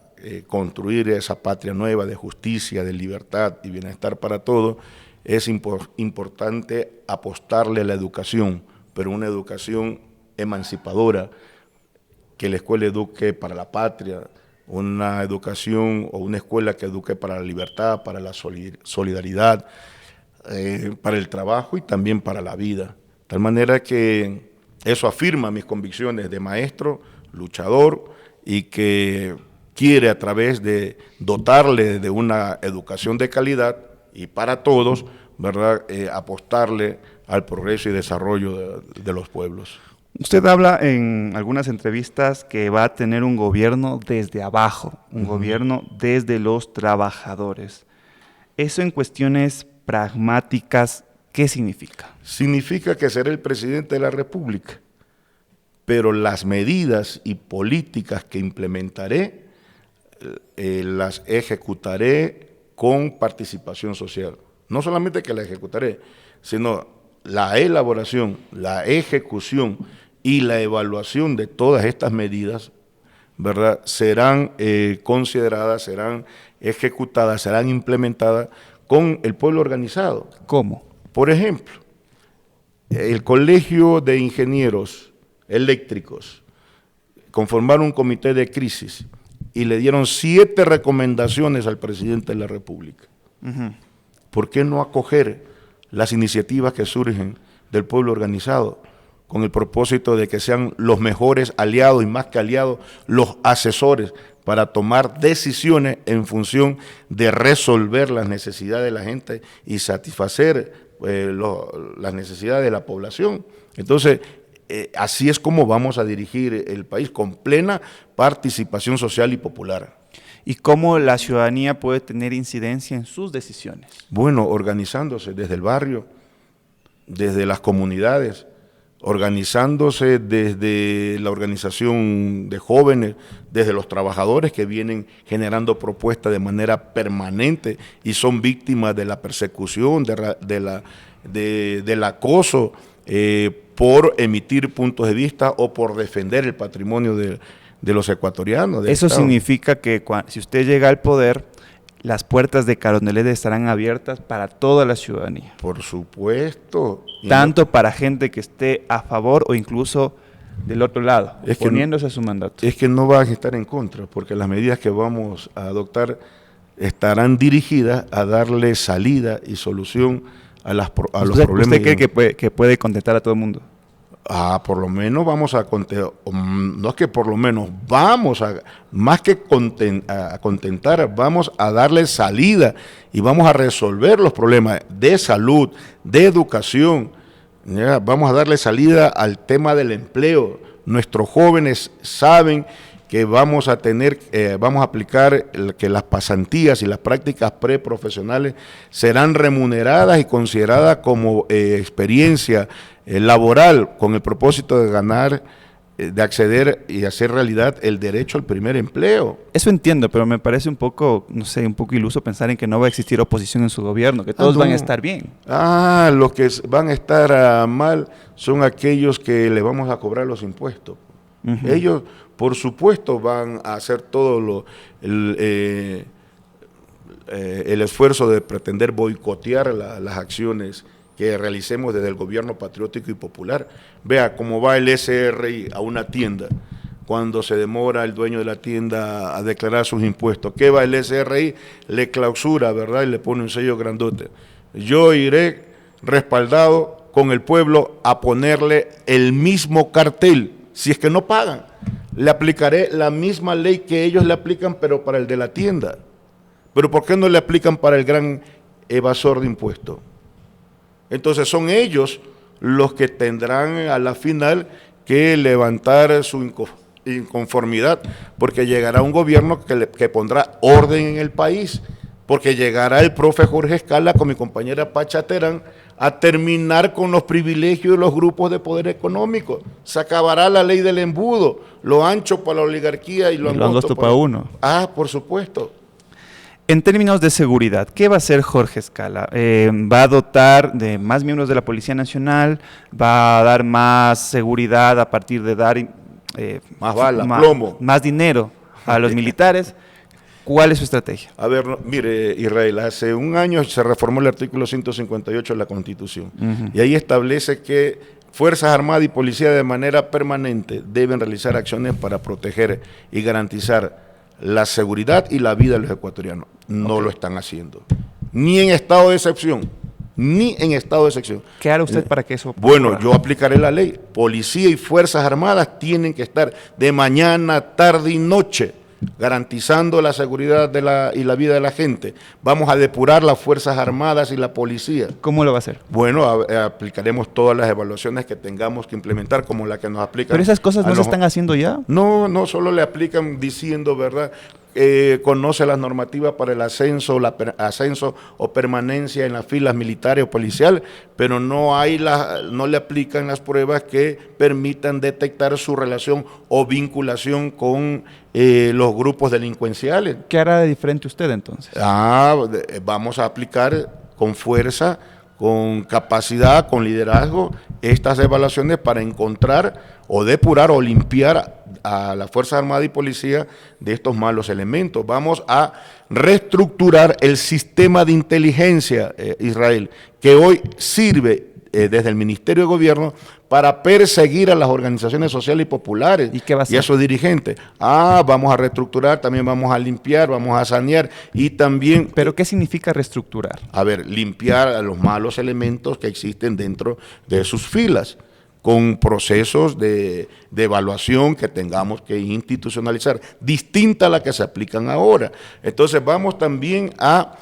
construir esa patria nueva de justicia, de libertad y bienestar para todos. Es importante apostarle a la educación, pero una educación emancipadora, que la escuela eduque para la patria, una educación o una escuela que eduque para la libertad, para la solidaridad, para el trabajo y también para la vida. De tal manera que eso afirma mis convicciones de maestro, luchador, y que quiere a través de dotarle de una educación de calidad y para todos, ¿verdad? Apostarle al progreso y desarrollo de los pueblos. Usted habla en algunas entrevistas que va a tener un gobierno desde abajo, un gobierno desde los trabajadores. Eso en cuestiones pragmáticas, ¿qué significa? Significa que seré el presidente de la República, pero las medidas y políticas que implementaré las ejecutaré con participación social. No solamente que la ejecutaré, sino la elaboración, la ejecución y la evaluación de todas estas medidas, ¿verdad? Serán consideradas, serán ejecutadas, serán implementadas con el pueblo organizado. ¿Cómo? Por ejemplo, el Colegio de Ingenieros Eléctricos conformaron un comité de crisis y le dieron 7 recomendaciones al presidente de la República. ¿Por qué no acoger las iniciativas que surgen del pueblo organizado con el propósito de que sean los mejores aliados y más que aliados, los asesores para tomar decisiones en función de resolver las necesidades de la gente y satisfacer las necesidades de la población? Entonces, así es como vamos a dirigir el país, con plena participación social y popular. ¿Y cómo la ciudadanía puede tener incidencia en sus decisiones? Bueno, organizándose desde el barrio, desde las comunidades, organizándose desde la organización de jóvenes, desde los trabajadores que vienen generando propuestas de manera permanente y son víctimas de la persecución, del acoso por emitir puntos de vista o por defender el patrimonio de los ecuatorianos. Eso significa que si usted llega al poder, las puertas de Carondelet estarán abiertas para toda la ciudadanía. Por supuesto. Tanto para gente que esté a favor o incluso del otro lado, oponiéndose a su mandato. Es que no van a estar en contra, porque las medidas que vamos a adoptar estarán dirigidas a darle salida y solución a los problemas. ¿Usted cree que puede contentar a todo el mundo? Por lo menos vamos a contentar, no es que por lo menos, vamos a, más que contentar, vamos a darle salida y vamos a resolver los problemas de salud, de educación, Ya, vamos a darle salida al tema del empleo. Nuestros jóvenes saben que vamos a aplicar que las pasantías y las prácticas preprofesionales serán remuneradas y consideradas como experiencia laboral con el propósito de ganar, de acceder y hacer realidad el derecho al primer empleo. Eso entiendo, pero me parece un poco, no sé, un poco iluso pensar en que no va a existir oposición en su gobierno, que todos van a estar bien. Los que van a estar mal son aquellos que le vamos a cobrar los impuestos. Ellos, por supuesto, van a hacer todo el esfuerzo de pretender boicotear las acciones que realicemos desde el gobierno patriótico y popular. Vea cómo va el SRI a una tienda, cuando se demora el dueño de la tienda a declarar sus impuestos. ¿Qué va el SRI? Le clausura, ¿verdad? Y le pone un sello grandote. Yo iré respaldado con el pueblo a ponerle el mismo cartel. Si es que no pagan, le aplicaré la misma ley que ellos le aplican, pero para el de la tienda. ¿Pero por qué no le aplican para el gran evasor de impuestos? Entonces son ellos los que tendrán a la final que levantar su inconformidad, porque llegará un gobierno que pondrá orden en el país, porque llegará el profe Jorge Escala con mi compañera Pacha Terán a terminar con los privilegios de los grupos de poder económico. Se acabará la ley del embudo, lo ancho para la oligarquía y lo angosto para uno. Por supuesto. En términos de seguridad, ¿qué va a hacer Jorge Escala? ¿Va a dotar de más miembros de la Policía Nacional? ¿Va a dar más seguridad a partir de dar más balas, plomo, más dinero a los militares? ¿Cuál es su estrategia? A ver, mire, Israel, hace un año se reformó el artículo 158 de la Constitución y ahí establece que Fuerzas Armadas y Policía de manera permanente deben realizar acciones para proteger y garantizar la seguridad y la vida de los ecuatorianos. No lo están haciendo. Ni en estado de excepción. Ni en estado de excepción. ¿Qué hará usted para que eso ocurra? Bueno, yo aplicaré la ley. Policía y Fuerzas Armadas tienen que estar de mañana, tarde y noche garantizando la seguridad y la vida de la gente. Vamos a depurar las Fuerzas Armadas y la policía. ¿Cómo lo va a hacer? Bueno, aplicaremos todas las evaluaciones que tengamos que implementar, como la que nos aplican. ¿Pero esas cosas no se están haciendo ya? No, solo le aplican diciendo, ¿verdad?, conoce las normativas para el ascenso o permanencia en las filas militares o policiales, pero no le aplican las pruebas que permitan detectar su relación o vinculación con los grupos delincuenciales. ¿Qué hará de diferente usted entonces? Vamos a aplicar con fuerza, con capacidad, con liderazgo, estas evaluaciones para encontrar o depurar o limpiar a las Fuerzas Armadas y Policía de estos malos elementos. Vamos a reestructurar el sistema de inteligencia, Israel, que hoy sirve desde el Ministerio de Gobierno para perseguir a las organizaciones sociales y populares. ¿Y qué va a hacer? Y a sus dirigentes. Vamos a reestructurar, también vamos a limpiar, vamos a sanear y también... ¿Pero qué significa reestructurar? A ver, limpiar a los malos elementos que existen dentro de sus filas, con procesos de evaluación que tengamos que institucionalizar, distinta a la que se aplican ahora. Entonces vamos también a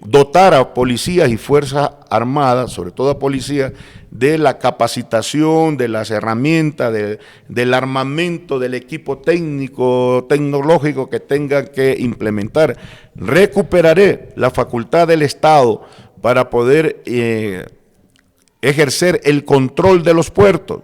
dotar a policías y Fuerzas Armadas, sobre todo a policías, de la capacitación, de las herramientas, del armamento, del equipo técnico, tecnológico que tengan que implementar. Recuperaré la facultad del Estado para poder ejercer el control de los puertos.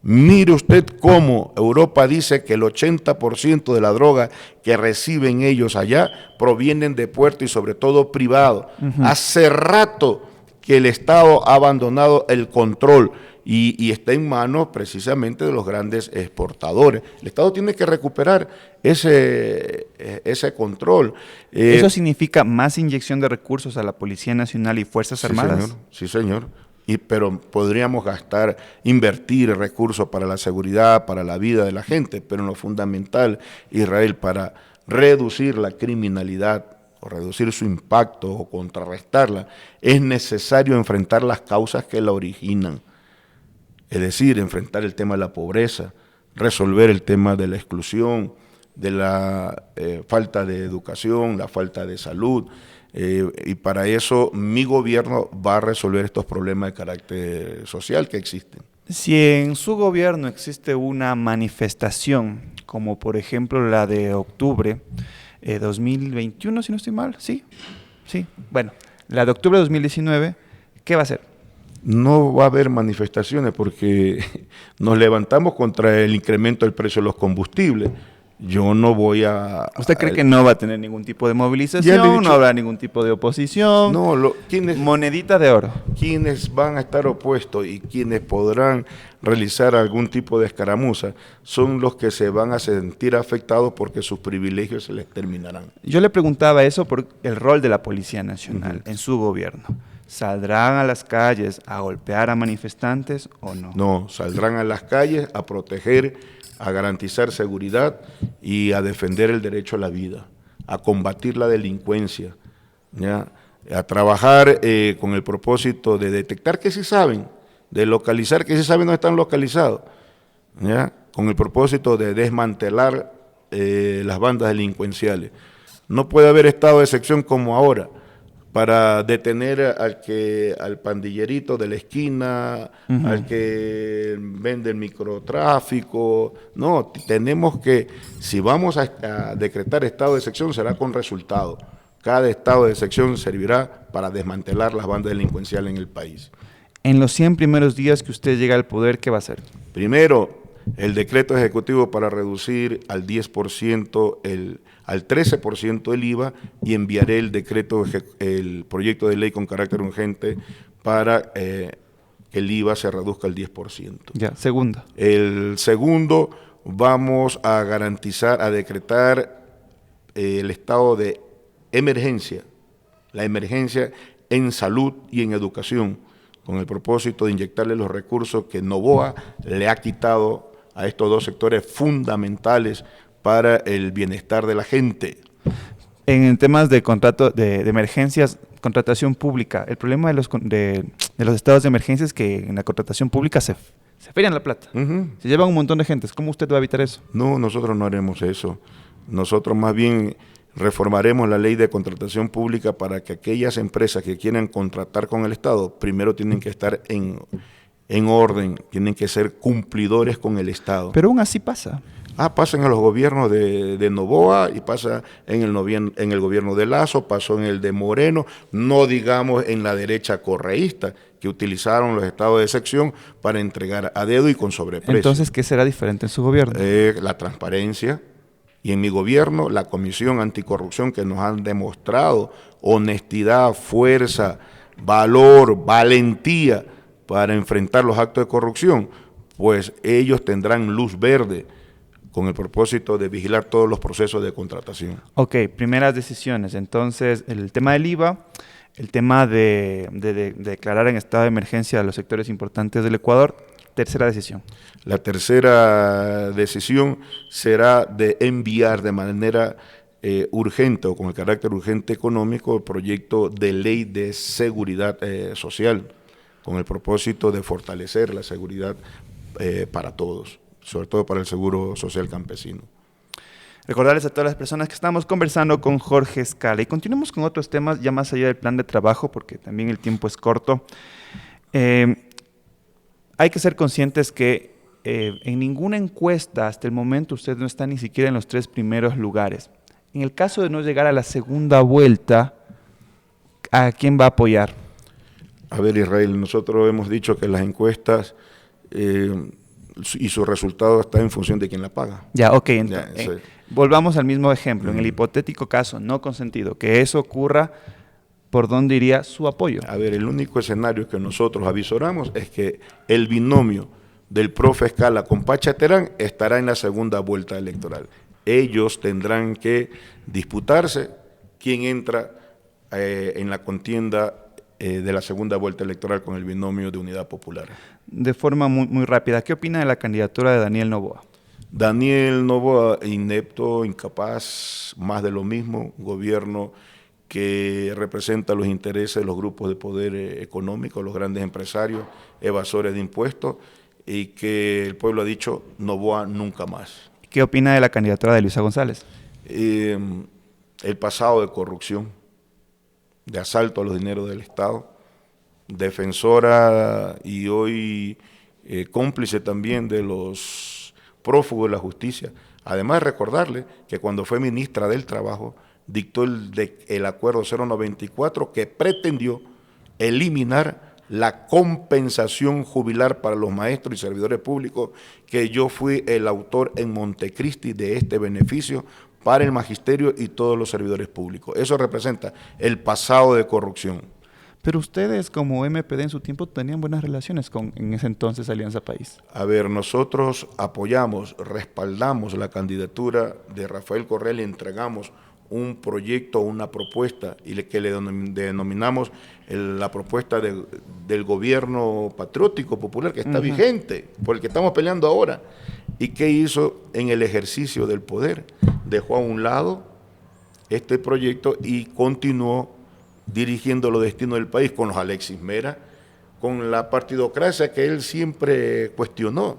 Mire usted cómo Europa dice que el 80% de la droga que reciben ellos allá provienen de puertos y sobre todo privados. Hace rato que el Estado ha abandonado el control y está en manos precisamente de los grandes exportadores. El Estado tiene que recuperar ese control. ¿Eso significa más inyección de recursos a la Policía Nacional y Fuerzas Armadas? Sí, señor. Pero podríamos invertir recursos para la seguridad, para la vida de la gente, pero en lo fundamental, Israel, para reducir la criminalidad o reducir su impacto o contrarrestarla, es necesario enfrentar las causas que la originan. Es decir, enfrentar el tema de la pobreza, resolver el tema de la exclusión, de la falta de educación, la falta de salud, Y para eso mi gobierno va a resolver estos problemas de carácter social que existen. Si en su gobierno existe una manifestación, como por ejemplo la de octubre 2021, si no estoy mal, sí, bueno, la de octubre de 2019, ¿qué va a hacer? No va a haber manifestaciones porque nos levantamos contra el incremento del precio de los combustibles. Yo no voy a... ¿Usted cree que no va a tener ningún tipo de movilización, no habrá ningún tipo de oposición? No, monedita de oro. Quienes van a estar opuestos y quienes podrán realizar algún tipo de escaramuza son los que se van a sentir afectados porque sus privilegios se les terminarán. Yo le preguntaba eso por el rol de la Policía Nacional en su gobierno. ¿Saldrán a las calles a golpear a manifestantes o no? No, saldrán a las calles a proteger, a garantizar seguridad y a defender el derecho a la vida, a combatir la delincuencia, ¿ya? A trabajar con el propósito de detectar que sí saben, de localizar que sí saben dónde están localizados, ¿ya? Con el propósito de desmantelar las bandas delincuenciales. No puede haber estado de excepción como ahora, para detener al pandillerito de la esquina, al que vende el microtráfico. No, tenemos que, si vamos a decretar estado de excepción, será con resultado. Cada estado de excepción servirá para desmantelar las bandas delincuenciales en el país. En los 100 primeros días que usted llega al poder, ¿qué va a hacer? Primero, el decreto ejecutivo para reducir al 10% al 13% el IVA, y enviaré el proyecto de ley con carácter urgente para que el IVA se reduzca al 10%. Ya, segundo. El segundo, vamos a garantizar, a decretar el estado de emergencia, la emergencia en salud y en educación, con el propósito de inyectarle los recursos que Noboa le ha quitado a estos dos sectores fundamentales para el bienestar de la gente. En temas de contrato de emergencias, contratación pública, el problema de los estados de emergencia es que en la contratación pública se ferian la plata, se llevan un montón de gentes. ¿Cómo usted va a evitar eso? No, nosotros no haremos eso. Nosotros más bien reformaremos la ley de contratación pública para que aquellas empresas que quieran contratar con el Estado, primero tienen que estar en orden, tienen que ser cumplidores con el Estado. Pero aún así pasa. Pasa en los gobiernos de Noboa y pasa en el gobierno de Lazo, pasó en el de Moreno, no digamos en la derecha correísta, que utilizaron los estados de excepción para entregar a dedo y con sobreprecio. Entonces, ¿qué será diferente en su gobierno? La transparencia, y en mi gobierno la Comisión Anticorrupción, que nos han demostrado honestidad, fuerza, valor, valentía para enfrentar los actos de corrupción, pues ellos tendrán luz verde con el propósito de vigilar todos los procesos de contratación. Ok, primeras decisiones. Entonces, el tema del IVA, el tema de declarar en estado de emergencia a los sectores importantes del Ecuador. Tercera decisión. La tercera decisión será de enviar de manera urgente o con el carácter urgente económico el proyecto de ley de seguridad social, con el propósito de fortalecer la seguridad para todos, sobre todo para el seguro social campesino. Recordarles a todas las personas que estamos conversando con Jorge Escala y continuemos con otros temas ya más allá del plan de trabajo, porque también el tiempo es corto. Hay que ser conscientes que en ninguna encuesta hasta el momento usted no está ni siquiera en los 3 primeros lugares. En el caso de no llegar a la segunda vuelta, ¿a quién va a apoyar? A ver, Israel, nosotros hemos dicho que las encuestas y su resultado está en función de quién la paga. Ya, ok. Entonces, volvamos al mismo ejemplo. En el hipotético caso no consentido, que eso ocurra, ¿por dónde iría su apoyo? A ver, el único escenario que nosotros avisoramos es que el binomio del profe Escala con Pacha Terán estará en la segunda vuelta electoral. Ellos tendrán que disputarse quién entra en la contienda de la segunda vuelta electoral con el binomio de Unidad Popular. De forma muy rápida, ¿qué opina de la candidatura de Daniel Noboa? Daniel Noboa, inepto, incapaz, más de lo mismo, gobierno que representa los intereses de los grupos de poder económico, los grandes empresarios, evasores de impuestos, y que el pueblo ha dicho Noboa nunca más. ¿Qué opina de la candidatura de Luisa González? El pasado de corrupción, de asalto a los dineros del Estado, defensora y hoy cómplice también de los prófugos de la justicia. Además, recordarle que cuando fue ministra del Trabajo, dictó el acuerdo 094 que pretendió eliminar la compensación jubilar para los maestros y servidores públicos, que yo fui el autor en Montecristi de este beneficio para el magisterio y todos los servidores públicos. Eso representa el pasado de corrupción. Pero ustedes como MPD en su tiempo tenían buenas relaciones con, en ese entonces, Alianza País. A ver, nosotros apoyamos, respaldamos la candidatura de Rafael Correa, le entregamos un proyecto, una propuesta, y que le denominamos la propuesta del gobierno patriótico popular, que está vigente, por el que estamos peleando ahora. ¿Y qué hizo en el ejercicio del poder? Dejó a un lado este proyecto y continuó dirigiendo los destinos del país con los Alexis Mera, con la partidocracia que él siempre cuestionó,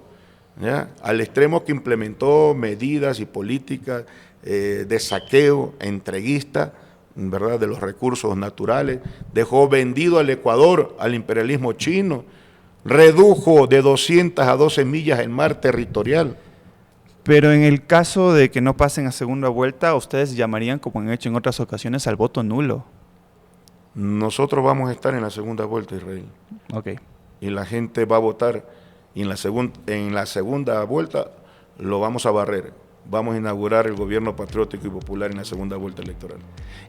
¿ya? Al extremo que implementó medidas y políticas de saqueo entreguista, ¿verdad?, de los recursos naturales, dejó vendido al Ecuador al imperialismo chino, redujo de 200 a 12 millas el mar territorial. Pero en el caso de que no pasen a segunda vuelta, ustedes llamarían, como han hecho en otras ocasiones, al voto nulo. Nosotros vamos a estar en la segunda vuelta, Israel. Ok. Y la gente va a votar, y en la segunda vuelta lo vamos a barrer. Vamos a inaugurar el gobierno patriótico y popular en la segunda vuelta electoral.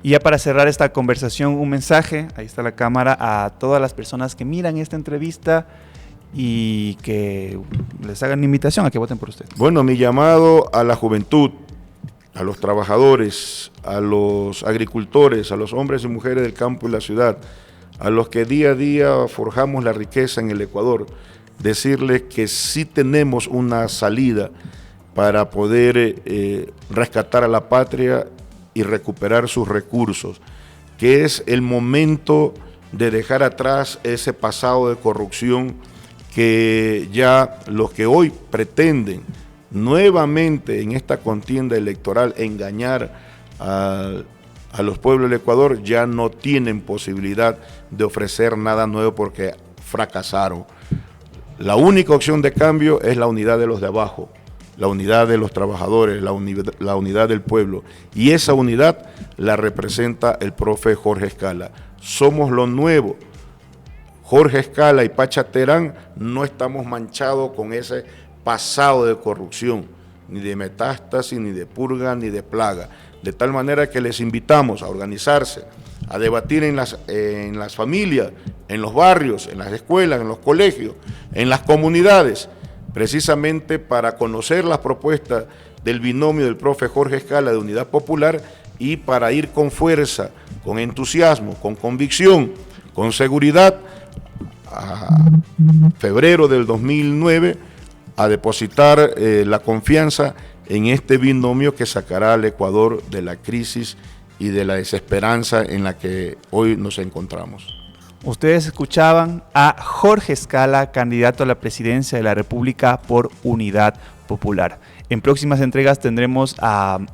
Y ya para cerrar esta conversación, un mensaje, ahí está la cámara, a todas las personas que miran esta entrevista y que les hagan invitación a que voten por ustedes. Bueno, mi llamado a la juventud, a los trabajadores, a los agricultores, a los hombres y mujeres del campo y la ciudad, a los que día a día forjamos la riqueza en el Ecuador, decirles que sí tenemos una salida para poder rescatar a la patria y recuperar sus recursos, que es el momento de dejar atrás ese pasado de corrupción que ya los que hoy pretenden nuevamente en esta contienda electoral engañar a los pueblos del Ecuador ya no tienen posibilidad de ofrecer nada nuevo porque fracasaron. La única opción de cambio es la unidad de los de abajo, la unidad de los trabajadores, la unidad del pueblo, y esa unidad la representa el profe Jorge Escala. Somos lo nuevo. Jorge Escala y Pacha Terán no estamos manchados con ese pasado de corrupción, ni de metástasis, ni de purga, ni de plaga. De tal manera que les invitamos a organizarse, a debatir en las familias, en los barrios, en las escuelas, en los colegios, en las comunidades, precisamente para conocer las propuestas del binomio del profe Jorge Escala de Unidad Popular y para ir con fuerza, con entusiasmo, con convicción, con seguridad, a febrero del 2009, a depositar la confianza en este binomio que sacará al Ecuador de la crisis y de la desesperanza en la que hoy nos encontramos. Ustedes escuchaban a Jorge Escala, candidato a la presidencia de la República por Unidad Popular. En próximas entregas tendremos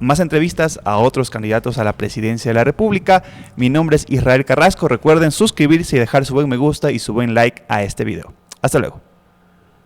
más entrevistas a otros candidatos a la presidencia de la República. Mi nombre es Israel Carrasco. Recuerden suscribirse y dejar su buen me gusta y su buen like a este video. Hasta luego.